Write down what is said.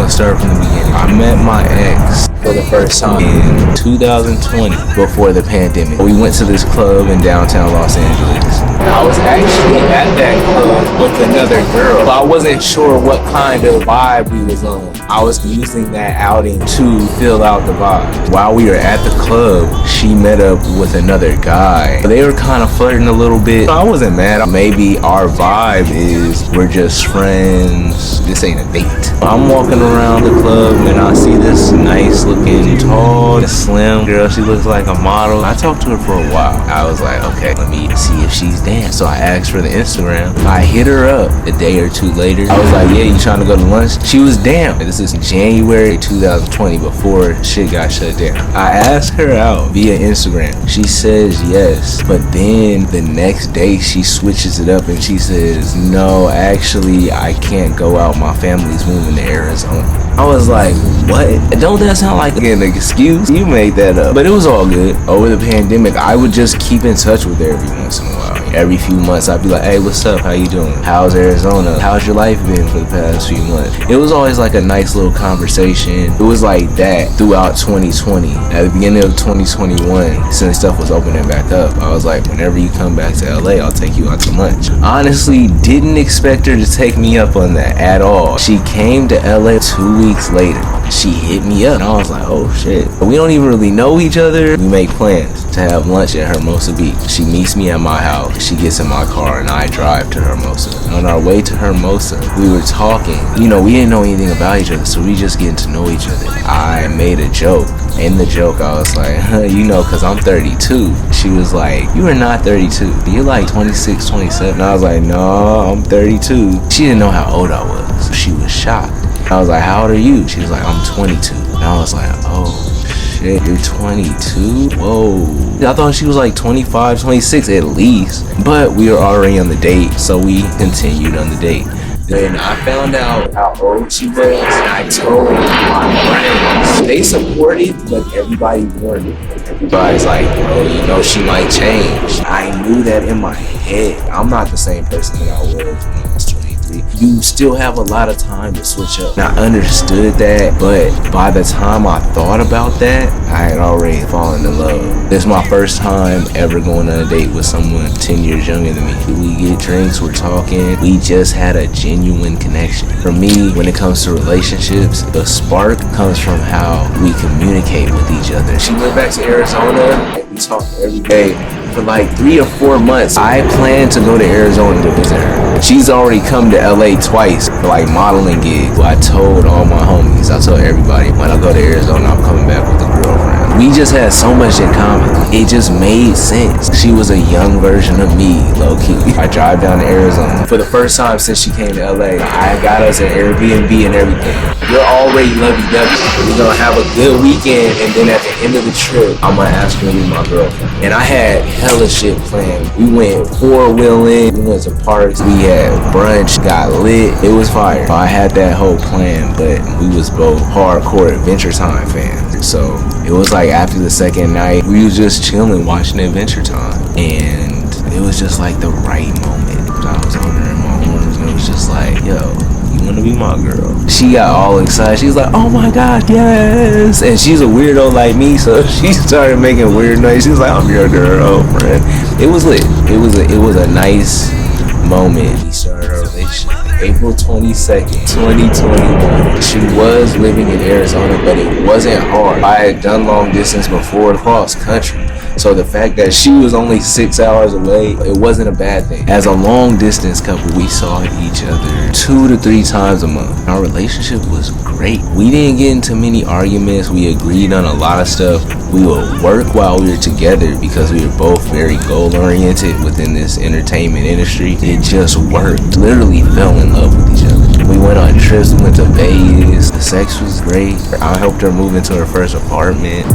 gonna start from the beginning. I met my ex for the first time in 2020, before the pandemic. We went to this club in downtown Los Angeles. I was actually at that club with another girl. I wasn't sure what kind of vibe we was on. I was using that outing to fill out the vibe. While we were at the club, she met up with another guy. They were kind of flirting a little bit. I wasn't mad. Maybe our vibe is we're just friends. This ain't a date. I'm walking around the club and I see this nice looking, tall, slim girl. She looks like a model. I talked to her for a while. I was like, okay, let me see if she's down. So I asked for the Instagram. I hit her up a day or two later. I was like, yeah, you trying to go to lunch? She was down. This is January 2020, before shit got shut down. I asked her out via Instagram. She says yes, but then the next day she switches it up and she says, no, actually I can't go out. My family's moving to Arizona. I was like, what? Don't that sound like an excuse? You made that up. But it was all good. Over the pandemic, I would just keep in touch with her every once in a while. Every few months, I'd be like, hey, what's up? How you doing? How's Arizona? How's your life been for the past few months? It was always like a nice little conversation. It was like that throughout 2020. At the beginning of 2021, since stuff was opening back up, I was like, whenever you come back to LA, I'll take you out to lunch. Honestly, didn't expect her to take me up on that at all. She came to LA 2 weeks later. She hit me up and I was like, oh shit. We don't even really know each other. We make plans to have lunch at Hermosa Beach. She meets me at my house. She gets in my car and I drive to Hermosa. On our way to Hermosa, we were talking. You know, we didn't know anything about each other, so we just getting to know each other. I made a joke. In the joke, I was like, you know, cause I'm 32. She was like, you are not 32. You're like 26, 27. And I was like, no, I'm 32. She didn't know how old I was. She was shocked. I was like, how old are you? She was like, I'm 22. And I was like, oh shit, you're 22? Whoa. I thought she was like 25, 26 at least. But we were already on the date, so we continued on the date. Then I found out how old she was, and I told my friends. They supported, but everybody warned me. Everybody's like, bro, you know she might change. I knew that in my head. I'm not the same person that I was when I was 23. You still have a lot of time to switch up. And I understood that, but by the time I thought about that, I had already fallen in love. This is my first time ever going on a date with someone 10 years younger than me. We get drinks, we're talking. We just had a genuine connection. For me, when it comes to relationships, the spark comes from how we communicate with each other. She went back to Arizona and we talked every day. For like 3 or 4 months, I plan to go to Arizona to visit her. She's already come to LA twice for like modeling gigs. I told all my homies, I told everybody, when I go to Arizona, I'm coming back with a girlfriend. We just had so much in common. It just made sense. She was a young version of me, low key. I drive down to Arizona. For the first time since she came to LA, I got us an Airbnb and everything. We're already lovey-dovey. We're gonna have a good weekend, and then at the end of the trip, I'm gonna ask her to be my girlfriend. And I had hella shit planned. We went 4-wheeling, we went to parks, we had brunch, got lit. It was fire. I had that whole plan, but we was both hardcore Adventure Time fans. So it was like after the second night, we was just chilling, watching Adventure Time. And it was just like the right moment. I was on her in my arms and it was just like, yo, you wanna be my girl? She got all excited. She was like, oh my God, yes. And she's a weirdo like me, so she started making weird noises. She was like, I'm your girlfriend. It was lit. It was a nice moment. We started our relationship April 22nd, 2021. She was living in Arizona, but it wasn't hard. I had done long distance before, cross country. So the fact that she was only 6 hours away, it wasn't a bad thing. As a long distance couple, we saw each other 2 to 3 times a month. Our relationship was great. We didn't get into many arguments. We agreed on a lot of stuff. We would work while we were together because we were both very goal-oriented within this entertainment industry. It just worked. Literally fell in love with each other. We went on trips, we went to Vegas. The sex was great. I helped her move into her first apartment.